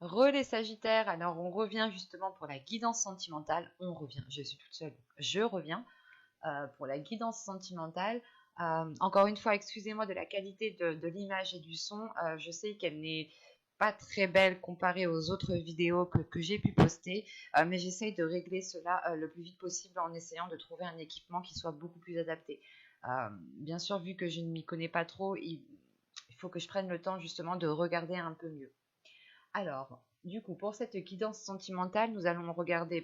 Les Sagittaires, alors on revient justement pour la guidance sentimentale. On revient, je suis toute seule, je reviens pour la guidance sentimentale. Encore une fois, excusez-moi de la qualité de l'image et du son. Je sais qu'elle n'est pas très belle comparée aux autres vidéos que j'ai pu poster, mais j'essaye de régler cela le plus vite possible en essayant de trouver un équipement qui soit beaucoup plus adapté. Bien sûr, vu que je ne m'y connais pas trop, il faut que je prenne le temps justement de regarder un peu mieux. Alors, du coup, pour cette guidance sentimentale, nous allons regarder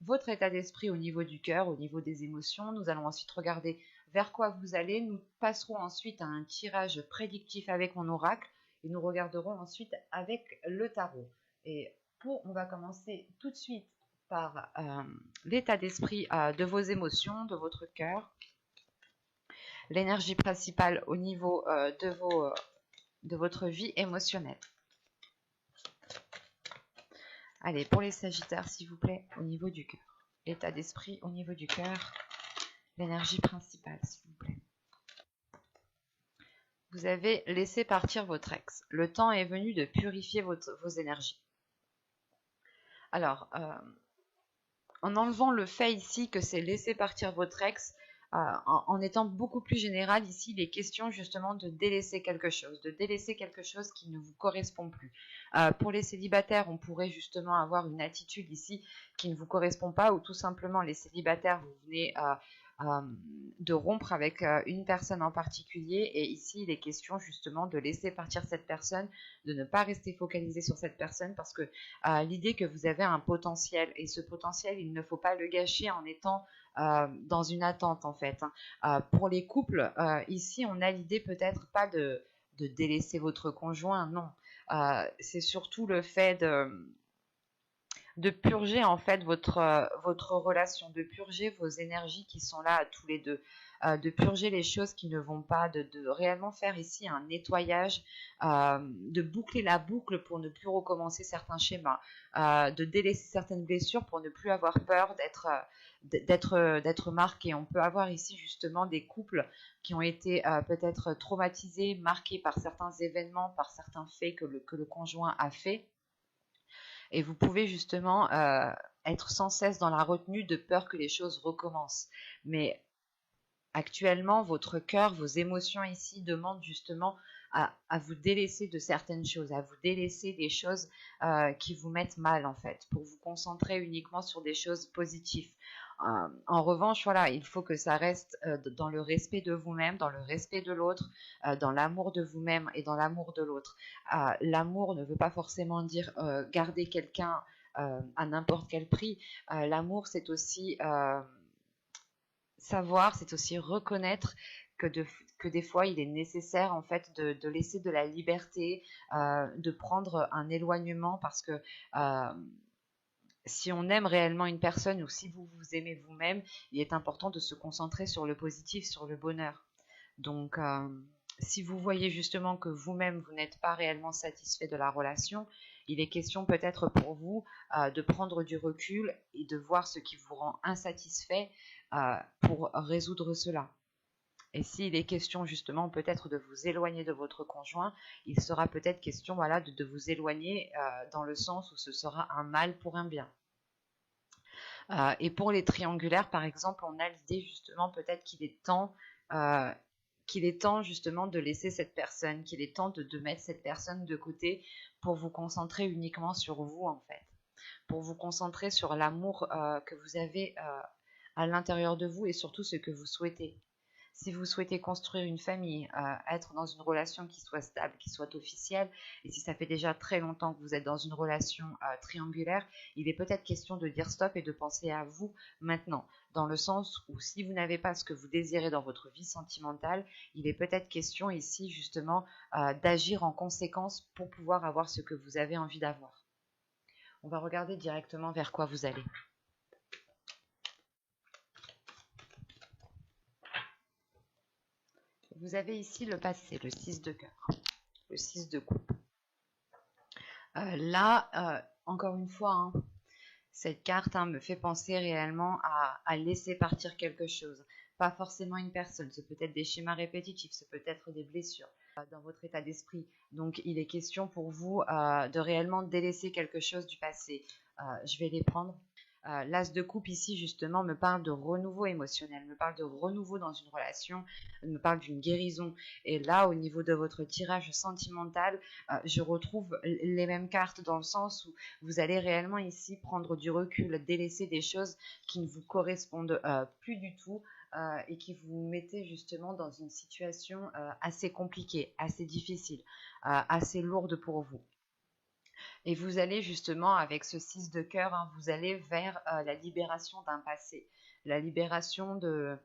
votre état d'esprit au niveau du cœur, au niveau des émotions. Nous allons ensuite regarder vers quoi vous allez. Nous passerons ensuite à un tirage prédictif avec mon oracle et nous regarderons ensuite avec le tarot. Et on va commencer tout de suite par l'état d'esprit de vos émotions, de votre cœur, l'énergie principale au niveau de votre vie émotionnelle. Allez, pour les Sagittaires, s'il vous plaît, au niveau du cœur. L'état d'esprit au niveau du cœur. L'énergie principale, s'il vous plaît. Vous avez laissé partir votre ex. Le temps est venu de purifier vos énergies. Alors, en enlevant le fait ici que c'est laisser partir votre ex, en étant beaucoup plus général, ici, il est question justement de délaisser quelque chose qui ne vous correspond plus. Pour les célibataires, on pourrait justement avoir une attitude ici qui ne vous correspond pas, ou tout simplement les célibataires, vous venez de rompre avec une personne en particulier, et ici, il est question justement de laisser partir cette personne, de ne pas rester focalisé sur cette personne, parce que l'idée que vous avez un potentiel, et ce potentiel, il ne faut pas le gâcher en étant dans une attente en fait. Pour les couples, ici on a l'idée peut-être pas de délaisser votre conjoint, non. C'est surtout le fait de purger en fait votre relation, de purger vos énergies qui sont là tous les deux, de purger les choses qui ne vont pas, de réellement faire ici un nettoyage, de boucler la boucle pour ne plus recommencer certains schémas, de délaisser certaines blessures pour ne plus avoir peur d'être marqué. On peut avoir ici justement des couples qui ont été peut-être traumatisés, marqués par certains événements, par certains faits que le conjoint a fait. Et vous pouvez justement être sans cesse dans la retenue de peur que les choses recommencent. Mais actuellement, votre cœur, vos émotions ici demandent justement à vous délaisser de certaines choses, à vous délaisser des choses qui vous mettent mal en fait, pour vous concentrer uniquement sur des choses positives. En revanche, voilà, il faut que ça reste dans le respect de vous-même, dans le respect de l'autre, dans l'amour de vous-même et dans l'amour de l'autre. L'amour ne veut pas forcément dire garder quelqu'un à n'importe quel prix. L'amour, c'est aussi savoir, c'est aussi reconnaître que des fois il est nécessaire en fait de laisser de la liberté, de prendre un éloignement parce que si on aime réellement une personne ou si vous vous aimez vous-même, il est important de se concentrer sur le positif, sur le bonheur. Donc si vous voyez justement que vous-même vous n'êtes pas réellement satisfait de la relation, il est question peut-être pour vous de prendre du recul et de voir ce qui vous rend insatisfait pour résoudre cela. Et s'il est question justement peut-être de vous éloigner de votre conjoint, il sera peut-être question de vous éloigner dans le sens où ce sera un mal pour un bien. Et pour les triangulaires, par exemple, on a l'idée justement peut-être qu'il est temps justement de laisser cette personne, qu'il est temps de mettre cette personne de côté pour vous concentrer uniquement sur vous en fait, pour vous concentrer sur l'amour que vous avez à l'intérieur de vous et surtout ce que vous souhaitez. Si vous souhaitez construire une famille, être dans une relation qui soit stable, qui soit officielle, et si ça fait déjà très longtemps que vous êtes dans une relation triangulaire, il est peut-être question de dire stop et de penser à vous maintenant, dans le sens où si vous n'avez pas ce que vous désirez dans votre vie sentimentale, il est peut-être question ici justement d'agir en conséquence pour pouvoir avoir ce que vous avez envie d'avoir. On va regarder directement vers quoi vous allez. Vous avez ici le passé, le 6 de cœur, le 6 de coupe. Encore une fois, cette carte me fait penser réellement à laisser partir quelque chose. Pas forcément une personne, c'est peut-être des schémas répétitifs, c'est peut-être des blessures. dans votre état d'esprit. Donc, il est question pour vous de réellement délaisser quelque chose du passé. Je vais les prendre. L'as de coupe ici, justement, me parle de renouveau émotionnel, me parle de renouveau dans une relation, me parle d'une guérison. Et là, au niveau de votre tirage sentimental, je retrouve les mêmes cartes dans le sens où vous allez réellement ici prendre du recul, délaisser des choses qui ne vous correspondent plus du tout et qui vous mettez justement dans une situation assez compliquée, assez difficile, assez lourde pour vous. Et vous allez justement, avec ce 6 de cœur, hein, vous allez vers la libération d'un passé, la libération de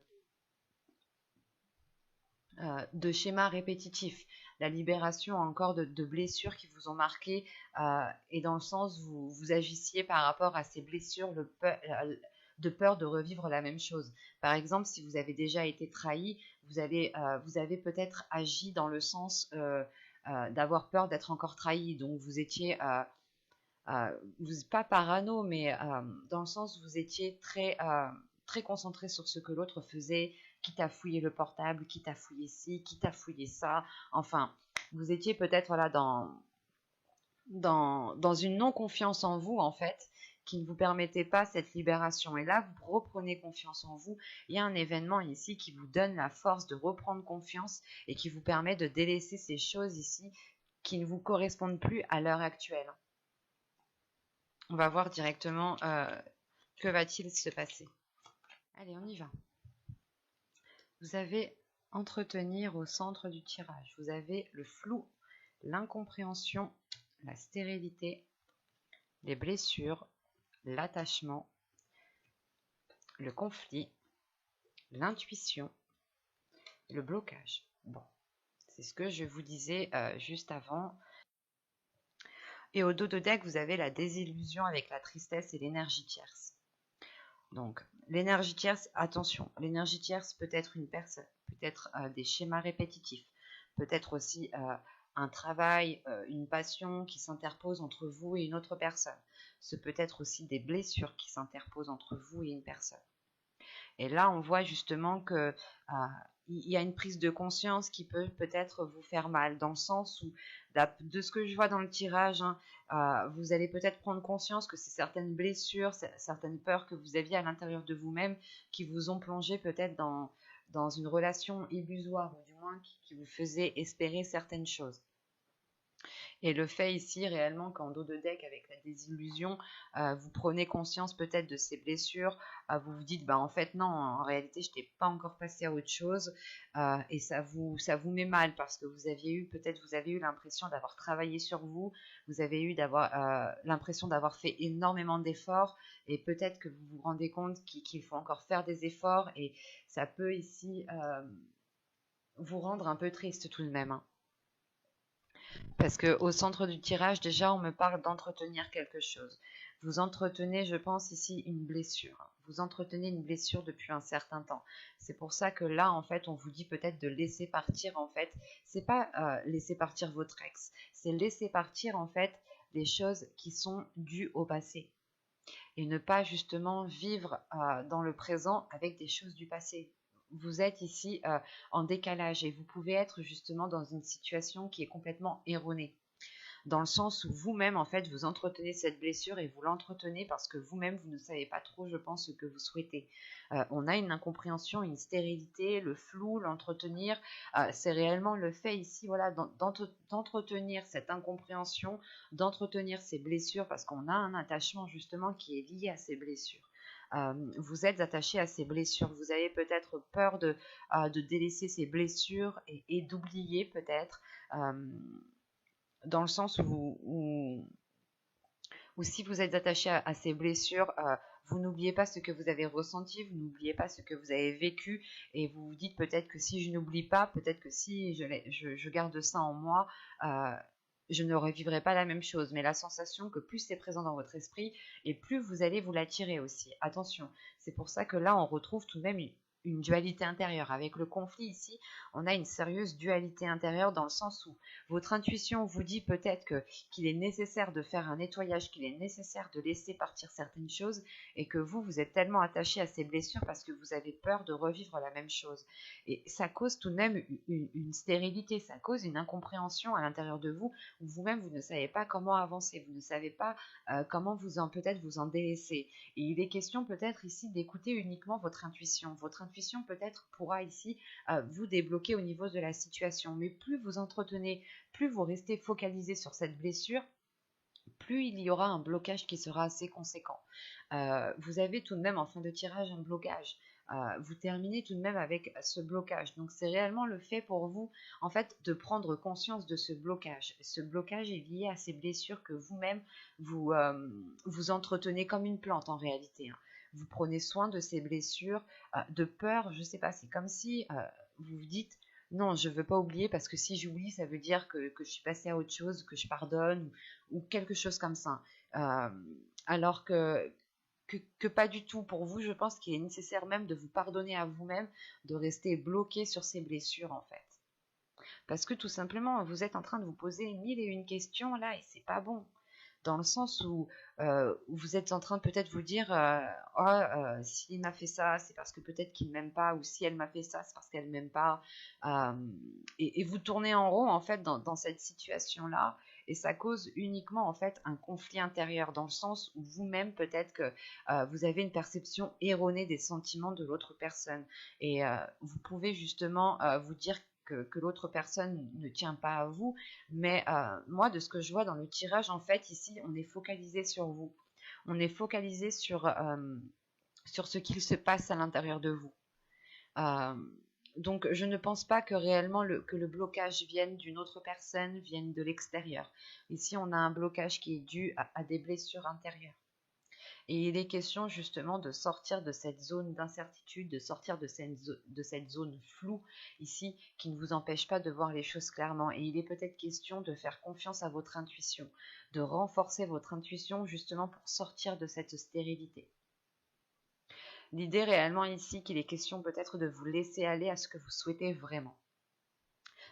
schémas répétitifs, la libération encore de blessures qui vous ont marqué, et dans le sens où vous agissiez par rapport à ces blessures de peur de revivre la même chose. Par exemple, si vous avez déjà été trahi, vous avez peut-être agi dans le sens d'avoir peur d'être encore trahi, donc vous étiez pas parano, mais dans le sens où vous étiez très concentré sur ce que l'autre faisait, quitte à fouiller le portable, quitte à fouiller ci, quitte à fouiller ça. Enfin, vous étiez peut-être voilà, dans une non-confiance en vous, en fait, qui ne vous permettait pas cette libération. Et là, vous reprenez confiance en vous. Il y a un événement ici qui vous donne la force de reprendre confiance et qui vous permet de délaisser ces choses ici qui ne vous correspondent plus à l'heure actuelle. On va voir directement que va-t-il se passer. Allez, on y va. Vous avez entretenir au centre du tirage. Vous avez le flou, l'incompréhension, la stérilité, les blessures, l'attachement, le conflit, l'intuition, le blocage. Bon, c'est ce que je vous disais juste avant. Et au dos de deck, vous avez la désillusion avec la tristesse et l'énergie tierce. Donc, l'énergie tierce, attention, l'énergie tierce peut être une personne, peut être des schémas répétitifs, peut être aussi un travail, une passion qui s'interpose entre vous et une autre personne. Ce peut être aussi des blessures qui s'interposent entre vous et une personne. Et là, on voit justement que il y a une prise de conscience qui peut peut-être vous faire mal, dans le sens où, de ce que je vois dans le tirage, hein, vous allez peut-être prendre conscience que c'est certaines blessures, certaines peurs que vous aviez à l'intérieur de vous-même qui vous ont plongé peut-être dans une relation illusoire, ou du moins qui vous faisait espérer certaines choses. Et le fait ici réellement qu'en dos de deck avec la désillusion, vous prenez conscience peut-être de ces blessures, vous vous dites bah en fait non, en réalité je n'étais pas encore passé à autre chose, et ça vous met mal parce que vous avez eu l'impression d'avoir travaillé sur vous, vous avez eu l'impression d'avoir fait énormément d'efforts et peut-être que vous vous rendez compte qu'il faut encore faire des efforts et ça peut ici vous rendre un peu triste tout de même, hein. Parce qu'au centre du tirage, déjà, on me parle d'entretenir quelque chose. Vous entretenez, je pense, ici une blessure. Vous entretenez une blessure depuis un certain temps. C'est pour ça que là, en fait, on vous dit peut-être de laisser partir, en fait. C'est pas laisser partir votre ex. C'est laisser partir, en fait, des choses qui sont dues au passé. Et ne pas, justement, vivre dans le présent avec des choses du passé. Vous êtes ici en décalage et vous pouvez être justement dans une situation qui est complètement erronée. Dans le sens où vous-même, en fait, vous entretenez cette blessure et vous l'entretenez parce que vous-même, vous ne savez pas trop, je pense, ce que vous souhaitez. On a une incompréhension, une stérilité, le flou, l'entretenir. C'est réellement le fait ici, voilà, d'entretenir cette incompréhension, d'entretenir ces blessures parce qu'on a un attachement justement qui est lié à ces blessures. Vous êtes attaché à ces blessures. Vous avez peut-être peur de délaisser ces blessures et d'oublier peut-être, dans le sens où si vous êtes attaché à ces blessures, vous n'oubliez pas ce que vous avez ressenti, vous n'oubliez pas ce que vous avez vécu et vous vous dites peut-être que si je n'oublie pas, peut-être que si je garde ça en moi, je ne revivrai pas la même chose. Mais la sensation que plus c'est présent dans votre esprit et plus vous allez vous l'attirer aussi. Attention, c'est pour ça que là on retrouve tout de même une dualité intérieure. Avec le conflit ici, on a une sérieuse dualité intérieure dans le sens où votre intuition vous dit peut-être qu'il est nécessaire de faire un nettoyage, qu'il est nécessaire de laisser partir certaines choses et que vous êtes tellement attaché à ces blessures parce que vous avez peur de revivre la même chose. Et ça cause tout de même une stérilité, ça cause une incompréhension à l'intérieur de vous où vous-même vous ne savez pas comment avancer, vous ne savez pas comment peut-être vous en délaisser. Et il est question peut-être ici d'écouter uniquement votre intuition. Votre intuition peut-être pourra ici vous débloquer au niveau de la situation. Mais plus vous entretenez, plus vous restez focalisé sur cette blessure, plus il y aura un blocage qui sera assez conséquent. Vous avez tout de même en fin de tirage un blocage. Vous terminez tout de même avec ce blocage. Donc c'est réellement le fait pour vous en fait de prendre conscience de ce blocage. Ce blocage est lié à ces blessures que vous-même vous entretenez comme une plante en réalité. Vous prenez soin de ces blessures de peur, je sais pas, c'est comme si vous vous dites non, je ne veux pas oublier parce que si j'oublie, ça veut dire que je suis passée à autre chose, que je pardonne ou quelque chose comme ça. Alors que pas du tout. Pour vous, je pense qu'il est nécessaire même de vous pardonner à vous-même, de rester bloqué sur ces blessures en fait. Parce que tout simplement, vous êtes en train de vous poser mille et une questions là et c'est pas bon. Dans le sens où vous êtes en train de peut-être vous dire s'il m'a fait ça, c'est parce que peut-être qu'il ne m'aime pas, ou si elle m'a fait ça, c'est parce qu'elle ne m'aime pas. Et vous tournez en rond en fait dans cette situation-là, et ça cause uniquement en fait un conflit intérieur, dans le sens où vous-même peut-être que vous avez une perception erronée des sentiments de l'autre personne, et vous pouvez justement vous dire que l'autre personne ne tient pas à vous, mais moi, de ce que je vois dans le tirage, en fait, ici, on est focalisé sur vous. On est focalisé sur ce qu'il se passe à l'intérieur de vous. Donc, je ne pense pas que réellement que le blocage vienne d'une autre personne, vienne de l'extérieur. Ici, on a un blocage qui est dû à des blessures intérieures. Et il est question justement de sortir de cette zone d'incertitude, de sortir de cette zone floue ici qui ne vous empêche pas de voir les choses clairement. Et il est peut-être question de faire confiance à votre intuition, de renforcer votre intuition justement pour sortir de cette stérilité. L'idée réellement ici qu'il est question peut-être de vous laisser aller à ce que vous souhaitez vraiment,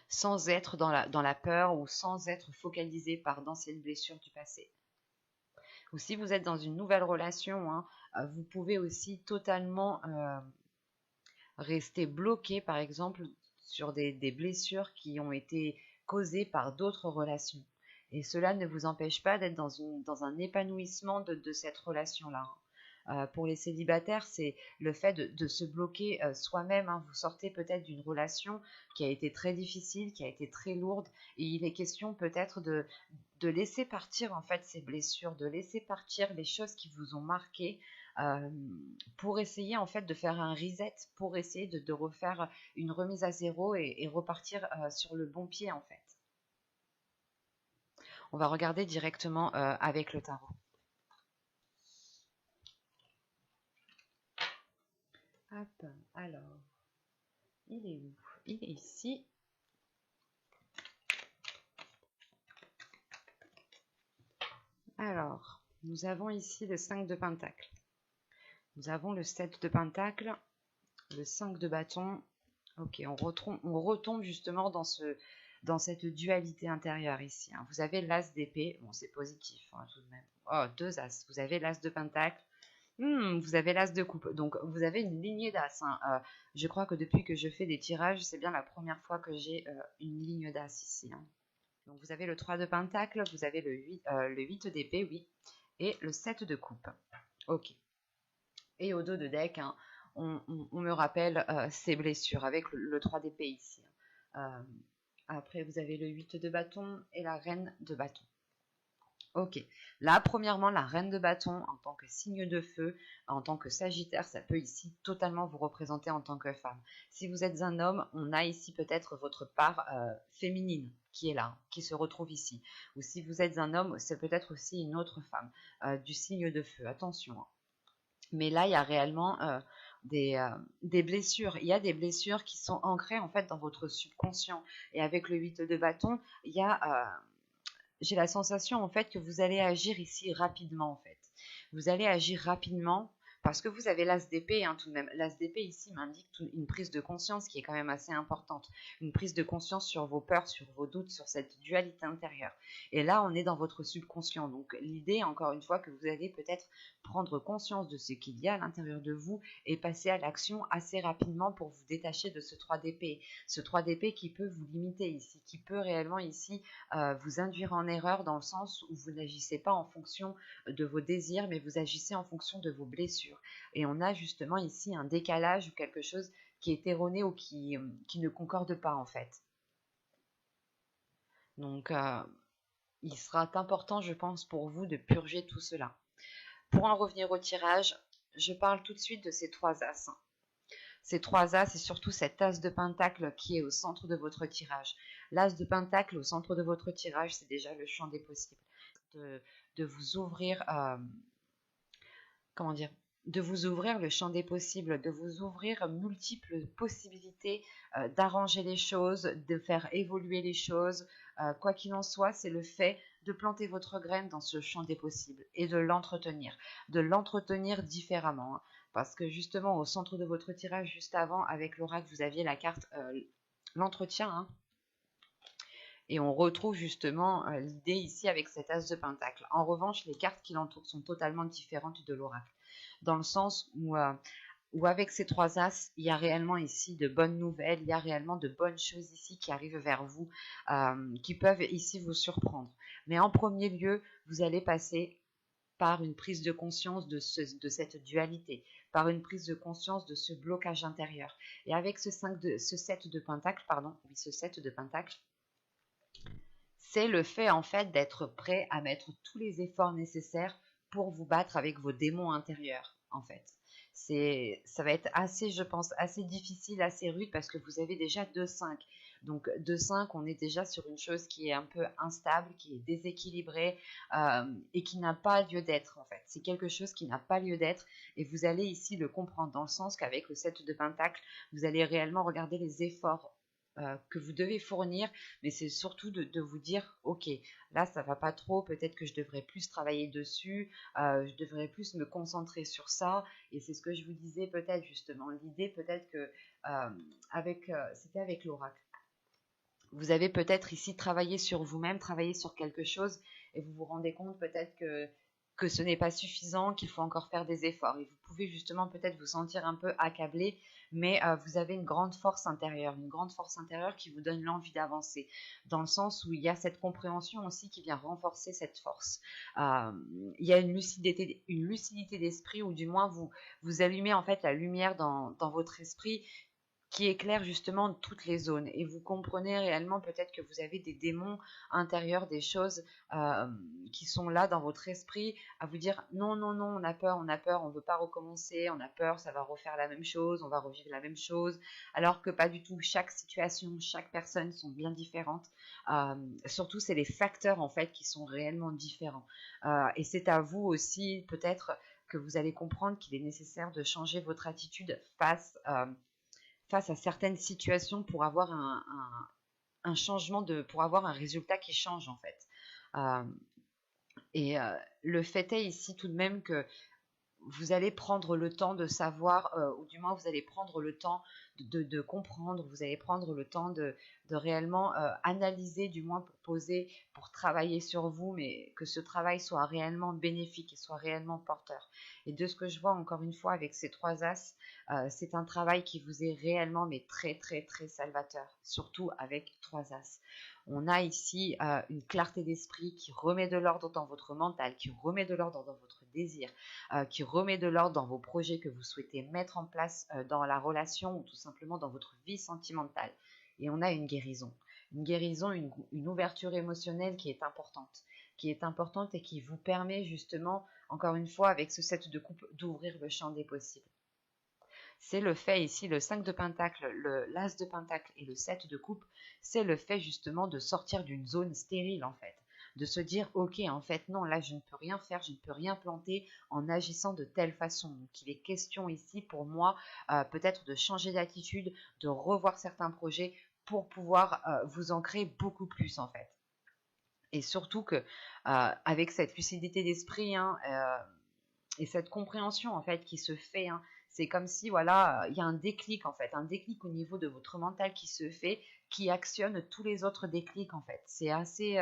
sans être dans la peur ou sans être focalisé par d'anciennes blessures du passé. Ou si vous êtes dans une nouvelle relation, vous pouvez aussi totalement rester bloqué, par exemple, sur des blessures qui ont été causées par d'autres relations. Et cela ne vous empêche pas d'être dans un épanouissement de cette relation-là. Pour les célibataires, c'est le fait de se bloquer soi-même. Vous sortez peut-être d'une relation qui a été très difficile, qui a été très lourde, et il est question peut-être de laisser partir en fait ces blessures, de laisser partir les choses qui vous ont marqué pour essayer en fait de faire un reset, pour essayer de refaire une remise à zéro et repartir sur le bon pied en fait. On va regarder directement avec le tarot. Hop, alors, il est où? Il est ici. Alors, nous avons ici le 5 de Pentacle. Nous avons le 7 de Pentacle, le 5 de bâton. Ok, on retombe justement dans cette dualité intérieure ici. Vous avez l'as d'épée, bon c'est positif tout de même. Oh, 2 as, vous avez l'as de Pentacle. Vous avez l'as de coupe, donc vous avez une lignée d'as. Je crois que depuis que je fais des tirages, c'est bien la première fois que j'ai une ligne d'as ici. Donc vous avez le 3 de pentacle, vous avez le 8 d'épée, oui, et le 7 de coupe. Ok. Et au dos de deck, on me rappelle ces blessures avec le 3 d'épée ici. Après, vous avez le 8 de bâton et la reine de bâton. Ok, là premièrement la reine de bâton en tant que signe de feu, en tant que sagittaire, ça peut ici totalement vous représenter en tant que femme. Si vous êtes un homme, on a ici peut-être votre part féminine qui est là, qui se retrouve ici. Ou si vous êtes un homme, c'est peut-être aussi une autre femme du signe de feu, attention. Mais là il y a réellement des blessures, il y a des blessures qui sont ancrées en fait dans votre subconscient. Et avec le 8 de bâton, il y a... j'ai la sensation en fait que vous allez agir ici rapidement en fait. Vous allez agir rapidement Parce que vous avez l'as d'épée, hein, tout de même. L'as d'épée ici m'indique une prise de conscience qui est quand même assez importante. Une prise de conscience sur vos peurs, sur vos doutes, sur cette dualité intérieure. Et là, on est dans votre subconscient. Donc l'idée, encore une fois, que vous allez peut-être prendre conscience de ce qu'il y a à l'intérieur de vous et passer à l'action assez rapidement pour vous détacher de ce 3 d'épée. Ce 3 d'épée qui peut vous limiter ici, qui peut réellement ici vous induire en erreur dans le sens où vous n'agissez pas en fonction de vos désirs, mais vous agissez en fonction de vos blessures. Et on a justement ici un décalage ou quelque chose qui est erroné ou qui ne concorde pas en fait. Donc, il sera important, je pense, pour vous de purger tout cela. Pour en revenir au tirage, je parle tout de suite de ces 3 as. Ces 3 as et surtout cet as de pentacle qui est au centre de votre tirage. L'as de pentacle au centre de votre tirage, c'est déjà le champ des possibles. De vous ouvrir, comment dire, de vous ouvrir le champ des possibles, de vous ouvrir multiples possibilités d'arranger les choses, de faire évoluer les choses. Quoi qu'il en soit, c'est le fait de planter votre graine dans ce champ des possibles et de l'entretenir différemment. Hein, parce que justement, au centre de votre tirage, juste avant, avec l'oracle, vous aviez la carte l'entretien. Hein, et on retrouve justement l'idée ici avec cet as de pentacle. En revanche, les cartes qui l'entourent sont totalement différentes de l'oracle. Dans le sens où avec ces 3 as, il y a réellement ici de bonnes nouvelles, il y a réellement de bonnes choses ici qui arrivent vers vous, qui peuvent ici vous surprendre. Mais en premier lieu, vous allez passer par une prise de conscience de cette dualité, par une prise de conscience de ce blocage intérieur. Et avec ce 7 de pentacle, c'est le fait en fait d'être prêt à mettre tous les efforts nécessaires pour vous battre avec vos démons intérieurs en fait. Ça va être assez, je pense, assez difficile, assez rude parce que vous avez déjà 2-5. Donc 2-5, on est déjà sur une chose qui est un peu instable, qui est déséquilibrée et qui n'a pas lieu d'être en fait. C'est quelque chose qui n'a pas lieu d'être et vous allez ici le comprendre dans le sens qu'avec le 7 de pentacle, vous allez réellement regarder les efforts que vous devez fournir, mais c'est surtout de vous dire, ok, là ça va pas trop, peut-être que je devrais plus travailler dessus, je devrais plus me concentrer sur ça, et c'est ce que je vous disais peut-être justement, l'idée peut-être que c'était avec l'oracle. Vous avez peut-être ici travaillé sur vous-même, travaillé sur quelque chose, et vous vous rendez compte peut-être que ce n'est pas suffisant, qu'il faut encore faire des efforts. Et vous pouvez justement peut-être vous sentir un peu accablé, mais vous avez une grande force intérieure qui vous donne l'envie d'avancer, dans le sens où il y a cette compréhension aussi qui vient renforcer cette force. Il y a une lucidité d'esprit, ou du moins vous allumez en fait la lumière dans votre esprit, qui éclaire justement toutes les zones. Et vous comprenez réellement peut-être que vous avez des démons intérieurs, des choses qui sont là dans votre esprit, à vous dire non, non, non, on a peur, on ne veut pas recommencer, on a peur, ça va refaire la même chose, on va revivre la même chose, alors que pas du tout. Chaque situation, chaque personne sont bien différentes. Surtout, c'est les facteurs en fait qui sont réellement différents. Et c'est à vous aussi peut-être que vous allez comprendre qu'il est nécessaire de changer votre attitude face à certaines situations pour avoir un changement, pour avoir un résultat qui change en fait. Le fait est ici tout de même que vous allez prendre le temps de savoir, ou du moins vous allez prendre le temps de comprendre, vous allez prendre le temps de réellement analyser, du moins pour poser, pour travailler sur vous, mais que ce travail soit réellement bénéfique et soit réellement porteur. Et de ce que je vois encore une fois avec ces 3 as, c'est un travail qui vous est réellement mais très très très salvateur, surtout avec 3 as. On a ici une clarté d'esprit qui remet de l'ordre dans votre mental, qui remet de l'ordre dans votre désir, qui remet de l'ordre dans vos projets que vous souhaitez mettre en place dans la relation ou tout simplement dans votre vie sentimentale. Et on a une guérison, une ouverture émotionnelle qui est importante et qui vous permet justement, encore une fois, avec ce 7 de coupe, d'ouvrir le champ des possibles. C'est le fait ici, le 5 de pentacle, l'as de pentacle et le 7 de coupe, c'est le fait justement de sortir d'une zone stérile en fait. De se dire, ok, en fait, non, là, je ne peux rien faire, je ne peux rien planter en agissant de telle façon. Donc, il est question ici, pour moi, peut-être de changer d'attitude, de revoir certains projets pour pouvoir vous ancrer beaucoup plus, en fait. Et surtout que, avec cette lucidité d'esprit, hein, Et cette compréhension en fait qui se fait, hein, c'est comme si voilà, il y a un déclic en fait, un déclic au niveau de votre mental qui se fait, qui actionne tous les autres déclics en fait. C'est assez,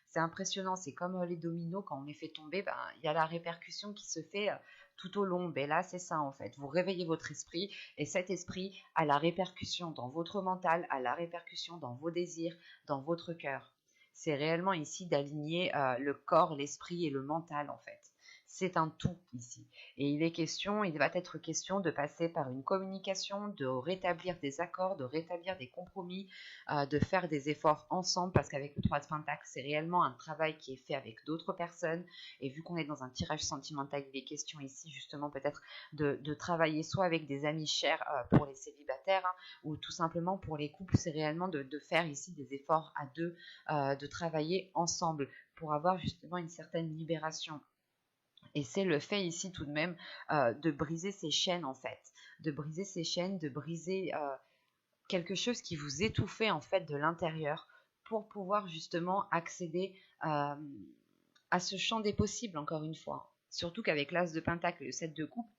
c'est impressionnant. C'est comme les dominos quand on les fait tomber, ben il y a la répercussion qui se fait tout au long. Ben là c'est ça en fait. Vous réveillez votre esprit et cet esprit a la répercussion dans votre mental, a la répercussion dans vos désirs, dans votre cœur. C'est réellement ici d'aligner le corps, l'esprit et le mental en fait. C'est un tout ici. Et il va être question de passer par une communication, de rétablir des accords, de rétablir des compromis, de faire des efforts ensemble, parce qu'avec le 3 de Pentacle, c'est réellement un travail qui est fait avec d'autres personnes. Et vu qu'on est dans un tirage sentimental, il est question ici justement peut-être de travailler soit avec des amis chers pour les célibataires, hein, ou tout simplement pour les couples, c'est réellement de faire ici des efforts à deux, de travailler ensemble pour avoir justement une certaine libération. Et c'est le fait ici tout de même de briser ces chaînes en fait, de briser ces chaînes, de briser quelque chose qui vous étouffait en fait de l'intérieur pour pouvoir justement accéder à ce champ des possibles encore une fois. Surtout qu'avec l'As de Pentacle et le 7 de coupe,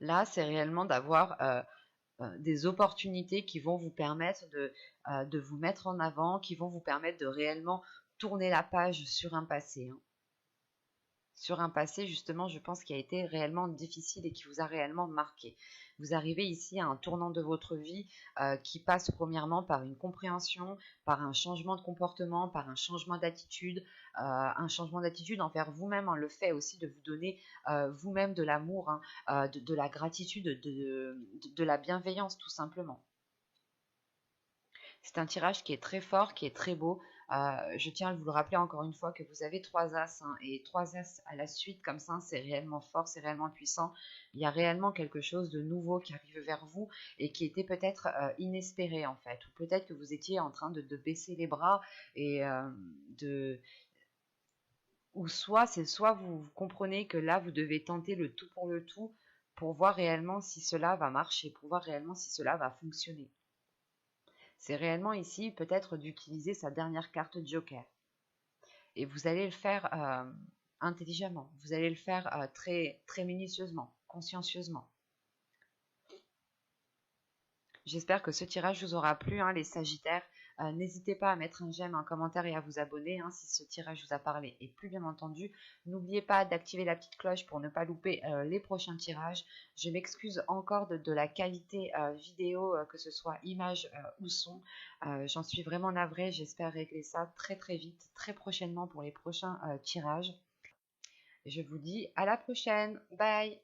là c'est réellement d'avoir des opportunités qui vont vous permettre de vous mettre en avant, qui vont vous permettre de réellement tourner la page sur un passé, hein. Sur un passé justement je pense qui a été réellement difficile et qui vous a réellement marqué. Vous arrivez ici à un tournant de votre vie qui passe premièrement par une compréhension, par un changement de comportement, par un changement d'attitude envers vous-même, hein, le fait aussi de vous donner vous-même de l'amour, hein, de la gratitude, de la bienveillance tout simplement. C'est un tirage qui est très fort, qui est très beau. Je tiens à vous le rappeler encore une fois que vous avez 3 As, hein, et 3 As à la suite comme ça, c'est réellement fort, c'est réellement puissant. Il y a réellement quelque chose de nouveau qui arrive vers vous et qui était peut-être inespéré en fait. Ou peut-être que vous étiez en train de baisser les bras et de... Ou soit vous comprenez que là vous devez tenter le tout pour voir réellement si cela va marcher, pour voir réellement si cela va fonctionner. C'est réellement ici peut-être d'utiliser sa dernière carte Joker. Et vous allez le faire intelligemment, vous allez le faire très, très minutieusement, consciencieusement. J'espère que ce tirage vous aura plu, hein, les Sagittaires. N'hésitez pas à mettre un j'aime, un commentaire et à vous abonner, hein, si ce tirage vous a parlé. Et plus bien entendu, n'oubliez pas d'activer la petite cloche pour ne pas louper les prochains tirages. Je m'excuse encore de la qualité vidéo, que ce soit image ou son. J'en suis vraiment navrée. J'espère régler ça très très vite, très prochainement pour les prochains tirages. Je vous dis à la prochaine. Bye!